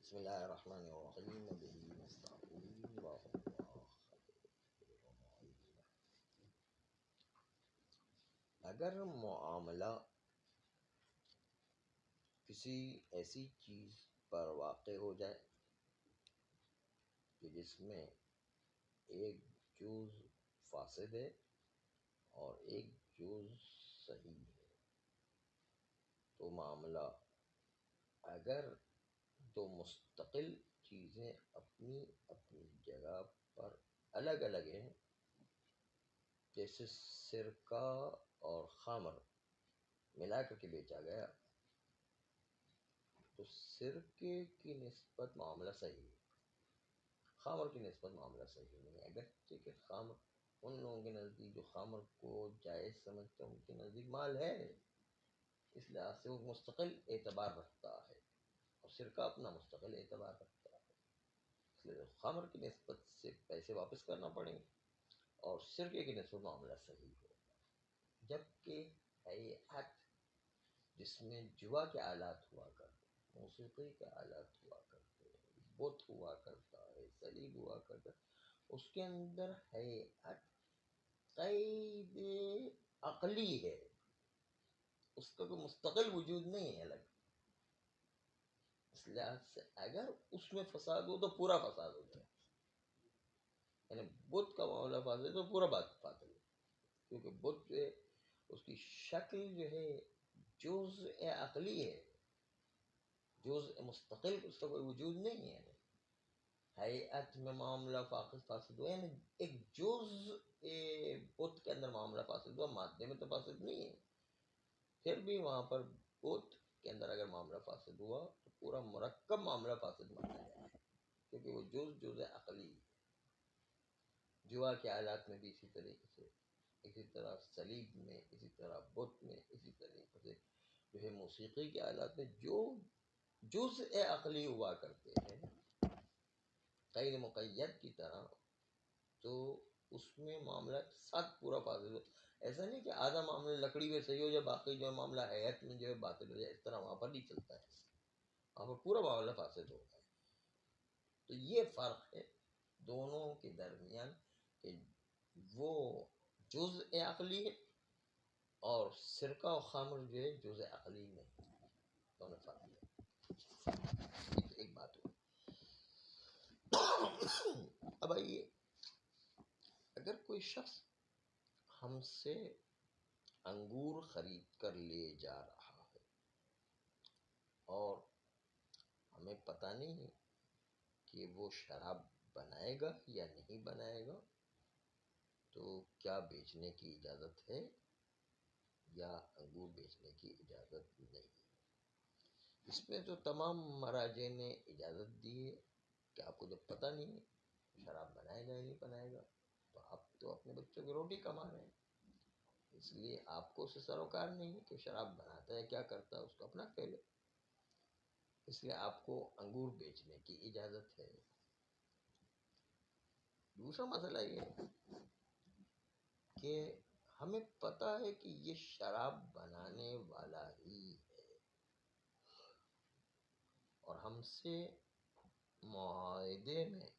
بسم اللہ الرحمن الرحیم بہ نستعین اگر معاملہ کسی ایسی چیز پر واقع ہو جائے کہ جس میں ایک جز فاسد ہے اور ایک جز صحیح ہے، تو معاملہ اگر دو مستقل چیزیں اپنی اپنی جگہ پر الگ الگ ہیں، جیسے سرکہ اور خمر ملا کر کے بیچا گیا، تو سرکے کی نسبت معاملہ صحیح ہے، خمر کی نسبت معاملہ صحیح نہیں ہے، اگرچہ کہ خمر ان لوگوں کے نزدیک جو خمر کو جائز سمجھتے ہیں ان کے نزدیک مال ہے، اس لحاظ سے وہ مستقل اعتبار رکھتا ہے اور سرکہ اپنا مستقل اعتبار رکھتا ہے، اس لیے خمر کی نسبت سے پیسے واپس کرنا پڑیں گے اور سرکے کی نسبت معاملہ صحیح ہوگا، جبکہ ہیئت جس میں جوا کے آلات ہوا کرتے ہیں، موسیقی کے آلات ہوا کرتے ہیں، بت ہوا کرتا ہے، صلیب ہوا کرتا ہے، اس کے اندر ہیئت قید عقلی ہے، اس کا کوئی مستقل وجود نہیں ہے الگ، اس لحاظ سے اگر اس میں فساد ہو تو پورا فساد ہو جائے، یعنی بت کا معاملہ فاسد ہے تو پورا بات فاسد ہے، کیونکہ بت جو ہے اس کی شکل جو ہے جزء عقلی ہے، جزء مستقل اس کا کوئی وجود نہیں ہے، ہیئت میں معاملہ فاسد ہوا، یعنی ایک جزء بت کے اندر معاملہ فاسد ہوا، مادے میں تو فاسد نہیں ہے، پھر بھی وہاں پر بت کے اندر اگر معاملہ فاسد ہوا تو پورا مرکب معاملہ فاسد مانا جائے، کیونکہ وہ جزء عقلی ہے۔ جوا کے آلات میں بھی اسی طریقے سے، اسی طرح صلیب میں، اسی طرح بت میں، اسی طریقے سے جو ہے موسیقی کے آلات میں جو جزء عقلی ہوا کرتے ہیں غیر مقید کی طرح، تو اس میں معاملہ ساتھ پورا فاسد ہو، ایسا نہیں کہ آدھا معاملہ لکڑی میں صحیح ہو جائے باقی جو ہے معاملہ حیات میں جو ہے باطل ہو جائے، اس طرح وہاں پر نہیں چلتا ہے، وہاں پر پورا معاملہ فاسد ہوگا۔ تو یہ فرق ہے دونوں کے درمیان کہ وہ جزء عقلی ہے اور سرکہ و خمر جو ہے جزء عقلی نہیں، دونوں فرق ہے، ایک بات ہو۔ اب آئیے، اگر کوئی شخص ہم سے انگور خرید کر لے جا رہا ہے اور ہمیں پتہ نہیں کہ وہ شراب بنائے گا یا نہیں بنائے گا، تو کیا بیچنے کی اجازت ہے یا انگور بیچنے کی اجازت نہیں ہے؟ اس میں تو تمام مراجع نے اجازت دی ہے کہ آپ کو جب پتہ نہیں ہے شراب بنائے گا یا نہیں بنائے گا، تو آپ تو اپنے بچوں کی روٹی کما رہے ہیں، اس لیے آپ کو اس سے سروکار نہیں ہے کہ شراب بناتا ہے کیا کرتا ہے، اس کو اپنا کہہ لے، اس لیے آپ کو انگور بیچنے کی اجازت ہے۔ دوسرا مسئلہ یہ ہے کہ ہمیں پتہ ہے کہ یہ شراب بنانے والا ہی ہے اور ہم سے معاہدے میں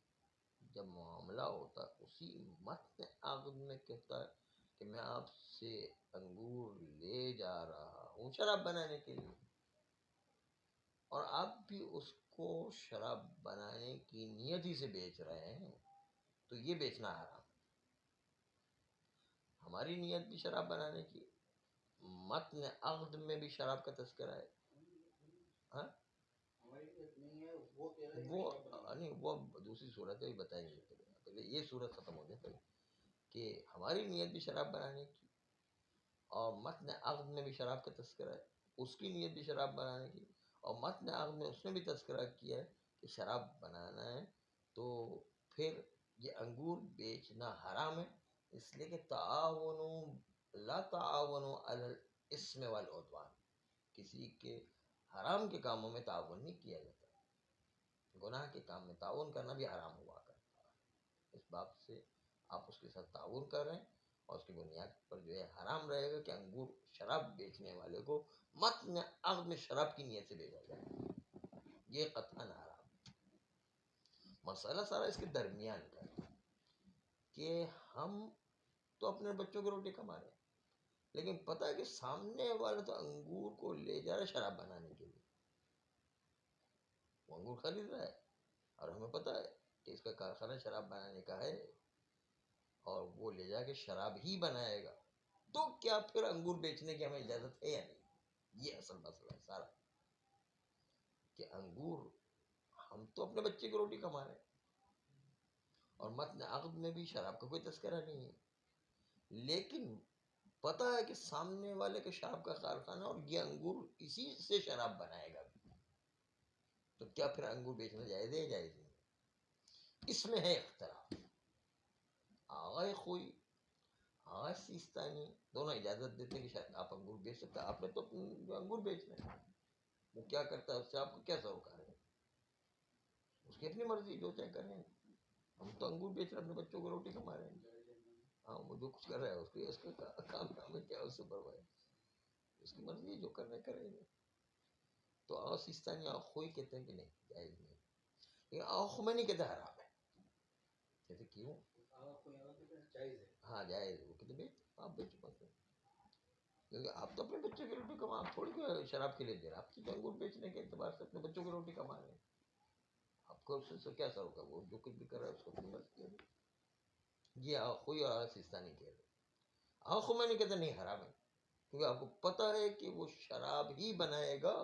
جب معاملہ ہوتا ہے اسی متن عقد میں کہتا ہے کہ میں آپ سے انگور لے جا رہا ہوں شراب بنانے کے لیے، اور آپ بھی اس کو شراب بنانے کی نیت ہی سے بیچ رہے ہیں، تو یہ بیچنا حرام ہے۔ ہماری نیت بھی شراب بنانے کی، متن عقد میں بھی شراب کا تذکرہ ہے، ہاں وہ دوسری صورت ہے بتائیں گے، پہلے یہ صورت ختم ہو جائے کہ ہماری نیت بھی شراب بنانے کی اور متن عقد میں بھی شراب کا تذکرہ ہے، اس کی نیت بھی شراب بنانے کی اور متن عقد میں اس نے بھی تذکرہ کیا ہے کہ شراب بنانا ہے، تو پھر یہ انگور بیچنا حرام ہے، اس لیے کہ لا تعاونوا علی الاسم والعدوان، کسی کے حرام کے کاموں میں تعاون نہیں کیا جاتا، گناہ کے کام میں تعاون کرنا بھی حرام ہوا کرتا ہے، اس بات سے آپ اس کے ساتھ تعاون کر رہے ہیں اور اس کی بنیاد پر جو ہے حرام رہے گا کہ انگور شراب بیچنے والے کو متن عقد میں شراب کی نیت سے بیچا جائے، یہ قطعاً حرام۔ مسئلہ سارا اس کے درمیان کا ہے کہ ہم تو اپنے بچوں کی روٹی کما رہے ہیں، لیکن پتہ ہے کہ سامنے والا تو انگور کو لے جا رہا ہے شراب بنانے کے لیے، وہ انگور خرید رہا ہے اور ہمیں پتہ ہے کہ اس کا کارخانہ شراب بنانے کا ہے اور وہ لے جا کے شراب ہی بنائے گا، تو کیا پھر انگور بیچنے کی ہمیں اجازت ہے یا نہیں؟ یہ اصل مسئلہ ہے سارا، کہ انگور ہم تو اپنے بچے کی روٹی کما رہے ہیں، اور متن عقد میں بھی شراب کا کوئی تذکرہ نہیں ہے، لیکن پتہ ہے کہ سامنے والے کے شراب کا کارخانہ اور یہ انگور اسی سے شراب بنائے گا، تو کیا پھر انگور بیچنا جائز ہے یا جائز نہیں؟ اس میں ہے اختلاف۔ آغا خوئی، آغا سیستانی دونوں اجازت دیتے ہیں کہ شاید آپ انگور بیچ سکتے ہیں، آپ نے تو جو انگور بیچنا ہے، وہ کیا کرتا ہے اس سے آپ کو کیا سروکار ہے؟ اس کی اپنی مرضی، جو چاہے کریں، ہم تو انگور بیچ رہے ہیں، اپنے بچوں کو روٹی کما رہے ہیں، ہاں وہ جو کچھ کر رہا ہے اس کا کام ہمیں کیا اس سے پرواہ ہے، اس کی مرضی جو کرنا ہے کریں گے۔ تو آغا سیستانی آغا خوئی کہتے ہیں کہ نہیں جائز نہیں، لیکن آغا خمینی کہتے ہیں حرام ہے۔ کہتے کیوں؟ ہاں جائز ہے، وہ کہتے بیچ آپ بیچو بس، کیونکہ آپ تو اپنے بچوں کی روٹی کما، آپ تھوڑی شراب کے لیے دے رہے ہیں، آپ تو انگور بیچنے کے اعتبار سے اپنے بچوں کی روٹی کما رہے ہیں، آپ کو اس سے کیا سر ہوگا؟ وہ جو کچھ بھی کر رہا ہے اس کو اپنی مرضی ہے۔ یہ آغا خوئی اور آغا سیستانی کہہ رہے ہیں۔ آغا خمینی کہتے نہیں حرام ہے، کیونکہ آپ کو پتہ ہے کہ وہ شراب ہی بنائے گا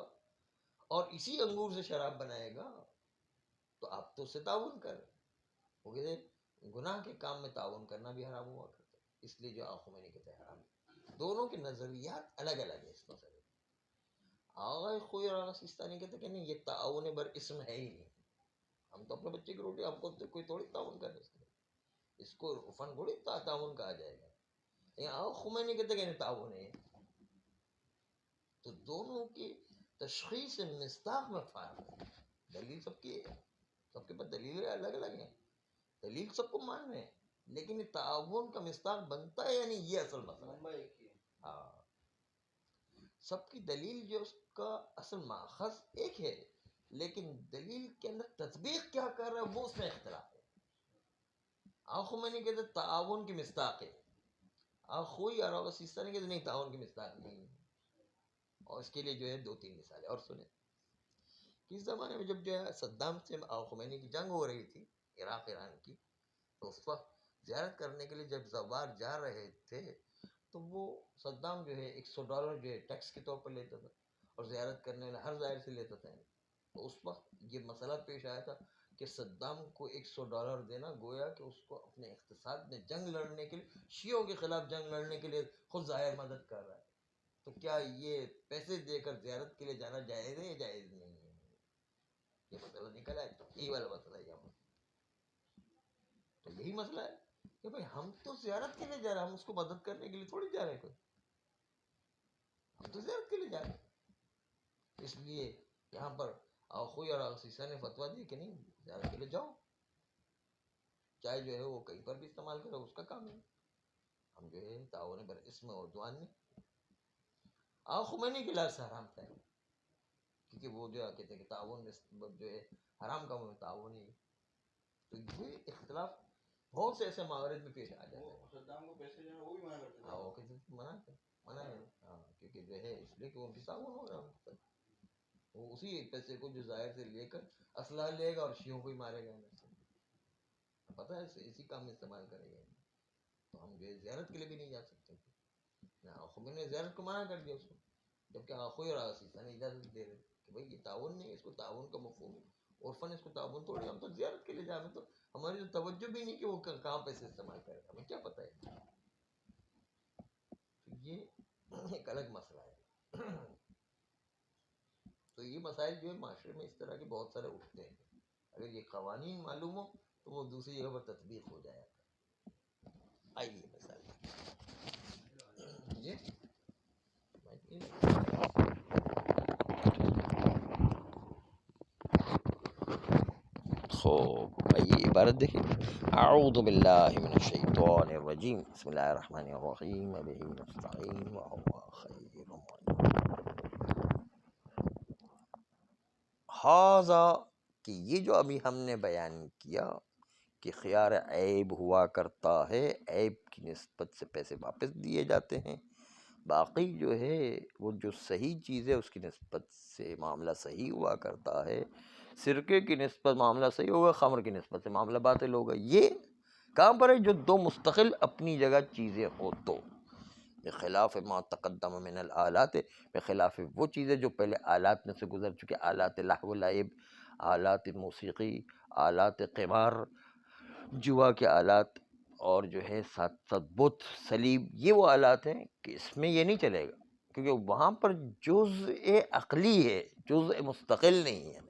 اور اسی انگور سے شراب بنائے گا، تو آپ تو اس سے تعاون کر رہے ہیں، وہ کہتے ہیں گناہ کے کام میں تعاون کرنا بھی حرام ہوا کرتا ہے، اس لیے جو آغا خمینی کہتے ہیں حرام ہے۔ دونوں کے نظریات الگ الگ ہیں اس مسئلے میں۔ آغا خوئی اور آغا سیستانی کہتے ہیں کہ نہیں یہ تعاون بر اسم ہے ہی نہیں، ہم تو اپنے بچے کی روٹی، ہم کو تو کوئی تھوڑی تعاون کر رہے، اس کو فن تھوڑی تعاون کہا جائے گا، لیکن آغا خمینی کہتے ہیں کہ نہیں تعاون ہے۔ تو دونوں کی تشخیص مصداق میں فرق ہے، دلیل سب کی ہے، سب کے پاس دلیلیں الگ الگ ہیں، دلیل سب کو مان رہے ہیں، لیکن تعاون کا مصداق بنتا ہے یعنی یہ اصل مسئلہ ہے۔ ہاں، سب کی دلیل جو اس کا اصل ماخذ ایک ہے، لیکن دلیل کے اندر تطبیق کیا کر رہا ہے وہ اس میں اختلاف ہے۔ آخو میں نہیں کہتے تعاون کی مصداق ہے، آخوئی اور آغا سیستانی کہتے نہیں تعاون کی مصداق نہیں ہے، اور اس کے لیے جو ہے دو تین مثالیں اور سنیں۔ کس زمانے میں جب جو ہے صدام سے آغا خمینی کی جنگ ہو رہی تھی، عراق ایران کی، تو اس وقت زیارت کرنے کے لیے جب زوار جا رہے تھے تو وہ صدام جو ہے $100 جو ہے ٹیکس کے طور پر لیتا تھا، اور زیارت کرنے والے ہر زائر سے لیتا تھا۔ تو اس وقت یہ مسئلہ پیش آیا تھا کہ صدام کو $100 دینا گویا کہ اس کو اپنے اقتصاد میں جنگ لڑنے کے لیے، شیعوں کے خلاف جنگ لڑنے کے لیے خود ظاہر مدد کر رہا ہے، تو کیا یہ پیسے دے کر زیارت کے لیے جانا جائز ہے یا جائز نہیں ہے؟ یہ مسئلہ نکل آئے، یہی والا مسئلہ ہے یہاں۔ تو یہی مسئلہ ہے کہ بھائی ہم تو زیارت کے لیے جا رہے ہیں، ہم اس کو مدد کرنے کے لیے تھوڑی جا رہے ہیں، کوئی ہم تو زیارت کے لیے جا رہے ہیں، اس لیے یہاں پر آخوئی اور آغسیسہ نے فتویٰ دی کہ نہیں زیارت کے لیے جاؤ، چاہے جو ہے وہ کہیں پر بھی استعمال کرو اس کا کام ہے، ہم جو ہے تعاون بر اسم و عدوان نہیں۔ آغا خمینی کے لحاظ سے حرام تھا، کیونکہ وہ جو کہتے ہیں کہ تعاون جو ہے حرام کاموں میں تعاون ہی، تو یہ اختلاف بہت سے ایسے موارد میں پیش آ جاتے ہیں۔ صدام کو پیسے جو ہے وہ بھی منع کرتے تھے، ہاں وہ کہتے تھے منع ہے، ہاں کیونکہ جو ہے اس لیے کہ وہ بھی تعاون ہو رہا ہے، وہ اسی پیسے کو جو ظاہر سے لے کر اسلحہ لے گا اور شیعوں کو ہی مارے گا، پتہ ہے اسی کام میں استعمال کرے گا، تو ہم جو ہے زیارت کے لیے بھی نہیں جا سکتے تھے۔ خمینی نے زیارت کو منع کر دیا اس کو، جبکہ آخوئی اور آغسیسہ نے اجازت دے رہے کہ بھائی یہ تعاون نہیں ہے، اس کو تعاون کا مفہوم عرفاً اس کو تعاون تھوڑی، ہم تو زیارت کے لیے جا رہے، تو ہماری تو توجہ بھی نہیں کہ وہ کہاں پیسے استعمال کرے گا، ہمیں کیا پتہ ہے۔ تو یہ ایک الگ مسئلہ ہے۔ تو یہ مسائل جو ہے معاشرے میں اس طرح کے بہت سارے اٹھتے ہیں، اگر یہ قوانین معلوم ہو تو وہ دوسری جگہ پر تطبیق ہو جائے گا۔ آئیے مثال جی خوب، آئیے عبارت دیکھیں۔ اعوذ باللہ من الشیطان الرجیم، بسم اللہ الرحمن الرحیم، بہ نستعین وهو خیر المعین۔ ھذا کہ یہ جو ابھی ہم نے بیان کیا کہ خیار عیب ہوا کرتا ہے، عیب کی نسبت سے پیسے واپس دیے جاتے ہیں، باقی جو ہے وہ جو صحیح چیز ہے اس کی نسبت سے معاملہ صحیح ہوا کرتا ہے، سرکے کی نسبت معاملہ صحیح ہوگا، خمر کی نسبت سے معاملہ باطل ہوگا۔ یہ کہاں پر ہے؟ جو دو مستقل اپنی جگہ چیزیں ہو تو، بخلاف ما تقدم من الآلات، بخلاف وہ چیزیں جو پہلے آلات میں سے گزر چکے، آلات لہو و لعب، آلات موسیقی، آلات قمار، جوا کے آلات، اور جو ہے ساتھ ساتھ بت، صلیب، یہ وہ آلات ہیں کہ اس میں یہ نہیں چلے گا، کیونکہ وہاں پر جزء عقلی ہے، جزء مستقل نہیں ہے۔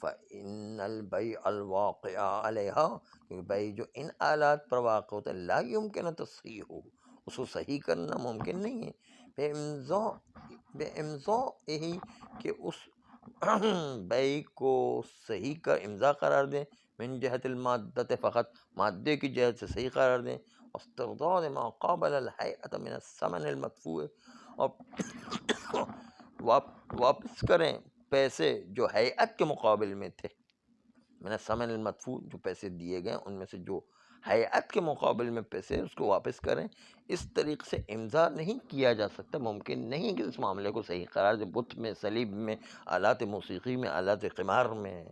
فَإِنَّ الْبَيْعَ الْوَاقِعَ عَلَيْهَا، کیونکہ بیع جو ان آلات پر واقع ہوتا ہے، لا يمكن تصحیحه، اس کو صحیح کرنا ممکن نہیں ہے، بِإِمْضَائِهِ، کہ اس بیع کو صحیح کا امضا قرار دیں، من جہت المادت، فقط مادے کی جہت سے صحیح قرار دیں، واسترداد ما قابل الحیئۃ من الثمن المدفوع، اور واپس کریں پیسے جو ہیئت کے مقابل میں تھے، من الثمن المدفوع، جو پیسے دیے گئے ان میں سے جو ہیئت کے مقابل میں پیسے اس کو واپس کریں۔ اس طریقے سے امضا نہیں کیا جا سکتا، ممکن نہیں کہ اس معاملے کو صحیح قرار دے، بت میں، صلیب میں، آلات موسیقی میں، آلات قمار میں۔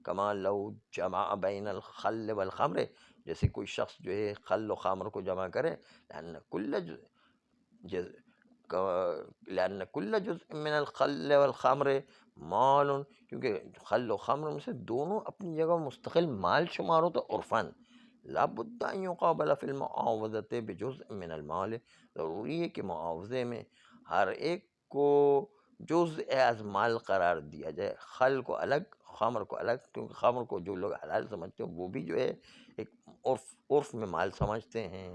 کما لو جمع بین الخل والخمر، جیسے کوئی شخص جو ہے خل و خمر کو جمع کرے، لأن كل جزء من الخل والخمر مال، کیونکہ خل و خمر میں سے دونوں اپنی جگہ مستقل مال شمار ہوتا ہے عرفاً، لا بد ان يقابل في المعاوضة بجزء من المال، ضروری ہے کہ معاوضے میں ہر ایک کو جزء از مال قرار دیا جائے، خل کو الگ، خمر کو الگ، کیونکہ خمر کو جو لوگ حلال سمجھتے ہیں وہ بھی جو ہے ایک عرف میں مال سمجھتے ہیں،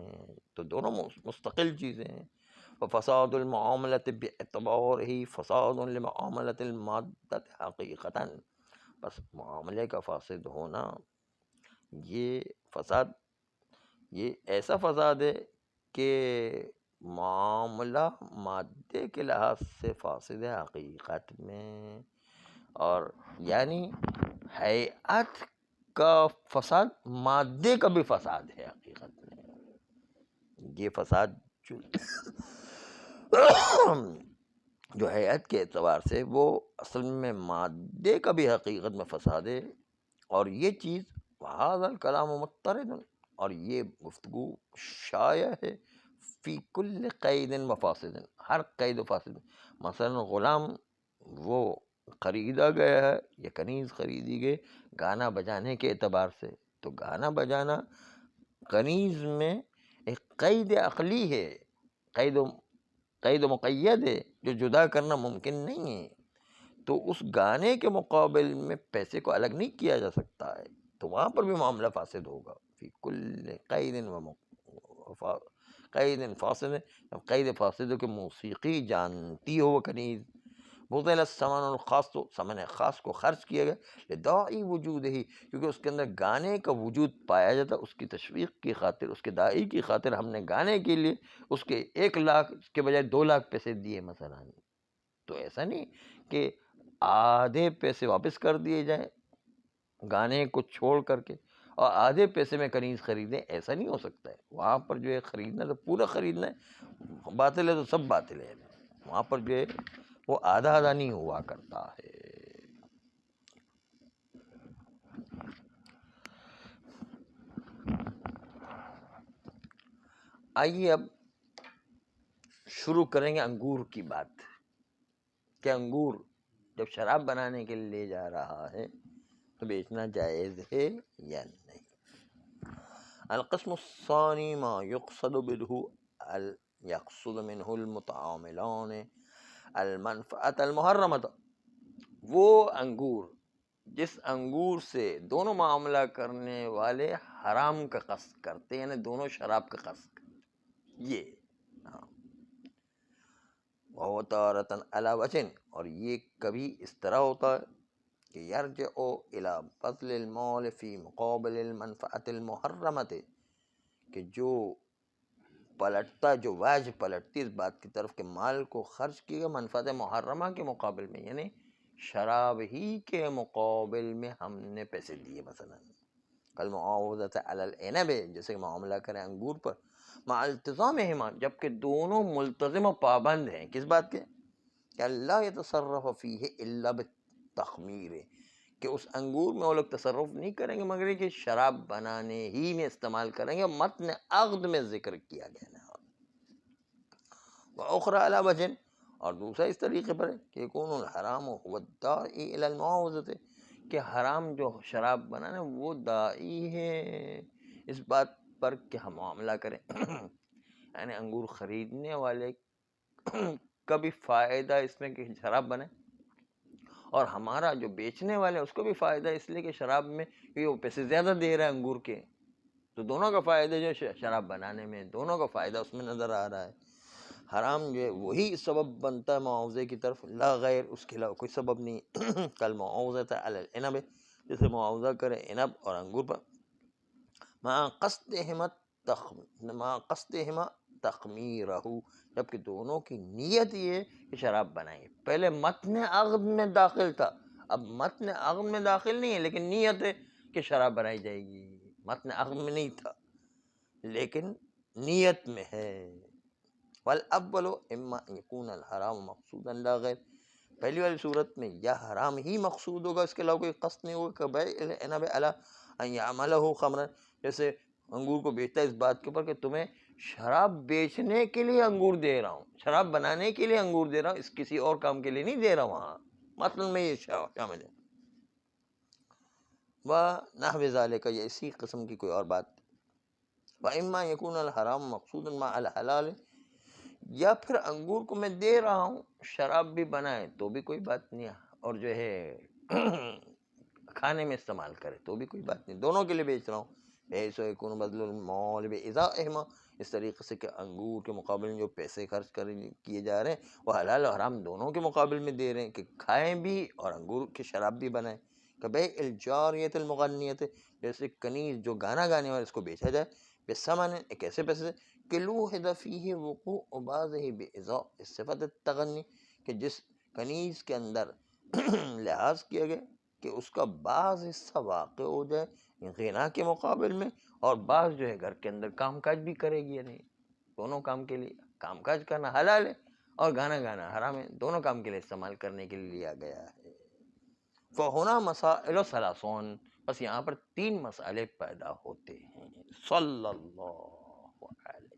تو دونوں مستقل چیزیں ہیں۔ وفساد المعاملت باعتبارہ فساد لمعاملت المادت حقیقتاً، بس معاملے کا فاسد ہونا، یہ فساد، یہ ایسا فساد ہے کہ معاملہ مادے کے لحاظ سے فاسد ہے حقیقت میں، اور یعنی ہیئت کا فساد مادے کا بھی فساد ہے حقیقت میں، یہ فساد جو ہیئت کے اعتبار سے وہ اصل میں مادے کا بھی حقیقت میں فساد ہے، اور یہ چیز وہذا الکلام مضطرد، اور یہ گفتگو شائع ہے، فی کل قید و فاسد، ہر قید و فاسد، مثلا غلام وہ خریدا گیا ہے یا کنیز خریدی گئی گانا بجانے کے اعتبار سے، تو گانا بجانا کنیز میں ایک قید عقلی ہے، قید و مقید ہے، جو جدا کرنا ممکن نہیں ہے، تو اس گانے کے مقابل میں پیسے کو الگ نہیں کیا جا سکتا ہے، تو وہاں پر بھی معاملہ فاسد ہوگا، فی کل قید فاسد، قید فاسد کہ موسیقی جانتی ہو وہ کنیز، بطل الثمن الخاص، تو ثمن خاص کو خرچ کیا گیا، لداعی وجود ہی، کیونکہ اس کے اندر گانے کا وجود پایا جاتا، اس کی تشویق کی خاطر، اس کے داعی کی خاطر ہم نے گانے کے لیے اس کے 1,00,000 کے بجائے 2,00,000 پیسے دیے مثلا، تو ایسا نہیں کہ آدھے پیسے واپس کر دیے جائیں گانے کو چھوڑ کر کے اور آدھے پیسے میں کنیز خریدیں، ایسا نہیں ہو سکتا ہے، وہاں پر جو ہے خریدنا تو پورا خریدنا ہے، باطل ہے تو سب باطل ہے، وہاں پر جو ہے وہ آدھا آدھا نہیں ہوا کرتا ہے۔ آئیے اب شروع کریں گے انگور کی بات، کہ انگور جب شراب بنانے کے لیے لے جا رہا ہے تو بیچنا جائز ہے یا نہیں۔ القسم الثانی ما يقصد منه المتعاملان المنفعة المحرمة، وہ انگور جس انگور سے دونوں معاملہ کرنے والے حرام کا قصد کرتے ہیں، یعنی دونوں شراب کا قصد کرتے، یہ وَهُوَ تَارَةً عَلَى وَجْهٍ، اور یہ کبھی اس طرح ہوتا ہے کہ يَرْجِعُ إِلَى بَذْلِ الْمَالِ فِي مُقَابِلِ الْمَنْفَعَةِ الْمُحَرَّمَةِ، کہ جو پلٹتا، جو واجب پلٹتی اس بات کی طرف کہ مال کو خرچ کیے گا منفعت محرمہ کے مقابل میں، یعنی شراب ہی کے مقابل میں ہم نے پیسے دیے. مثلا کالمعاوضۃ علی العنب، جیسے معاملہ کریں انگور پر، مع التزامہما، جبکہ دونوں ملتزم و پابند ہیں کس بات کے؟ کہ اللہ یتصرف فیہ الا بالتخمیر، کہ اس انگور میں وہ لوگ تصرف نہیں کریں گے مگر یہ کہ شراب بنانے ہی میں استعمال کریں گے. متن عقد میں ذکر کیا گیا ہے. وأخرى علی وجہ، اور دوسرا اس طریقے پر ہے کہ یکون الحرام هو الداعی الی المعاوضۃ، کہ حرام جو شراب بنانا وہ داعی ہے اس بات پر کہ ہم معاملہ کریں. یعنی انگور خریدنے والے کا بھی فائدہ اس میں کہ شراب بنے، اور ہمارا جو بیچنے والے اس کو بھی فائدہ اس لیے کہ شراب میں وہ پیسے زیادہ دے رہا ہے انگور کے، تو دونوں کا فائدہ جو شراب بنانے میں، دونوں کا فائدہ اس میں نظر آ رہا ہے. حرام جو ہے وہی سبب بنتا ہے معاوضے کی طرف، لا غیر، اس کے علاوہ کوئی سبب نہیں. کل معاوضۃ علی العنب، جیسے معاوضہ کرے عنب اور انگور پر، مع قصدہما تخمیرہ، جبکہ دونوں کی نیت یہ ہے کہ شراب بنائیں. پہلے متن عقد میں داخل تھا، اب متن عقد میں داخل نہیں ہے لیکن نیت ہے کہ شراب بنائی جائے گی. متن عقد میں نہیں تھا لیکن نیت میں ہے. والاول اما ان یکون الحرام مقصودا لا غیر، پہلی والی صورت میں یا حرام ہی مقصود ہوگا، اس کے علاوہ کوئی قصد نہیں ہوگا. کبیع العنب علی ان یعملہ خمرا، جیسے انگور کو بیچتا ہے اس بات کے اوپر کہ تمہیں شراب بیچنے کے لیے انگور دے رہا ہوں، شراب بنانے کے لیے انگور دے رہا ہوں، اس کسی اور کام کے لیے نہیں دے رہا ہوں. ہاں مطلب میں یہ شامل ہے. ونحو ذالک، یہ اسی قسم کی کوئی اور بات. واما یکون الحرام مقصودا مع الحلال، یا پھر انگور کو میں دے رہا ہوں شراب بھی بنائے تو بھی کوئی بات نہیں، اور جو ہے کھانے میں استعمال کرے تو بھی کوئی بات نہیں، دونوں کے لیے بیچ رہا ہوں. بحیث یکون بذل المال بازائہما، اس طریقے سے کہ انگور کے مقابل میں جو پیسے خرچ کیے جا رہے ہیں وہ حلال و حرام دونوں کے مقابل میں دے رہے ہیں کہ کھائیں بھی اور انگور کی شراب بھی بنائیں. کبیع الجاریۃ المغنیۃ، جیسے کنیز جو گانا گانے والے، اس کو بیچا جائے بثمن، ایک ایسے پیسے سے کہ لوحظ فیہ وقوع بعضہ بإضاء صفت التغنی، کہ جس کنیز کے اندر لحاظ کیا گیا کہ اس کا بعض حصہ واقع ہو جائے غنا کے مقابل میں، اور بعض جو ہے گھر کے اندر کام کاج بھی کرے گی. یعنی دونوں کام کے لیے، کام کاج کرنا حلال ہے اور گانا گانا حرام ہے، دونوں کام کے لیے استعمال کرنے کے لیے لیا گیا ہے. فہنا مسائل ثلاثون، بس یہاں پر 3 مسئلے پیدا ہوتے ہیں. صلی اللہ علیہ